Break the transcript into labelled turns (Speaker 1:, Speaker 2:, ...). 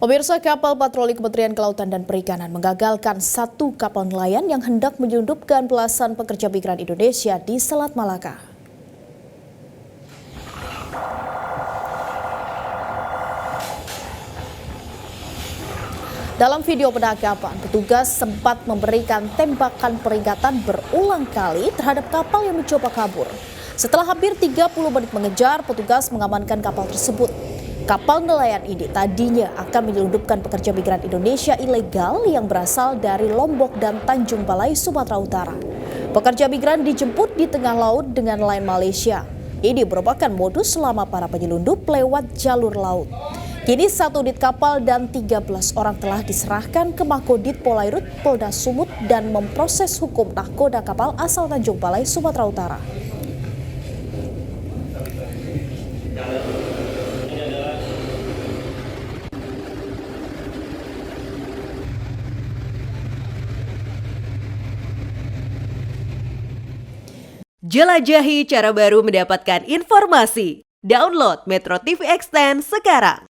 Speaker 1: Pemirsa, kapal patroli Kementerian Kelautan dan Perikanan menggagalkan satu kapal nelayan yang hendak menyelundupkan belasan pekerja migran Indonesia di Selat Malaka. Dalam video penangkapan, petugas sempat memberikan tembakan peringatan berulang kali terhadap kapal yang mencoba kabur. Setelah hampir 30 menit mengejar, petugas mengamankan kapal tersebut. Kapal nelayan ini tadinya akan menyelundupkan pekerja migran Indonesia ilegal yang berasal dari Lombok dan Tanjung Balai, Sumatera Utara. Pekerja migran dijemput di tengah laut dengan nelayan Malaysia. Ini merupakan modus selama para penyelundup lewat jalur laut. Kini 1 unit kapal dan 13 orang telah diserahkan ke Makodit Polairut Polda Sumut dan memproses hukum nahkoda kapal asal Tanjung Balai, Sumatera Utara.
Speaker 2: Jelajahi cara baru mendapatkan informasi. Download Metro TV Extend sekarang.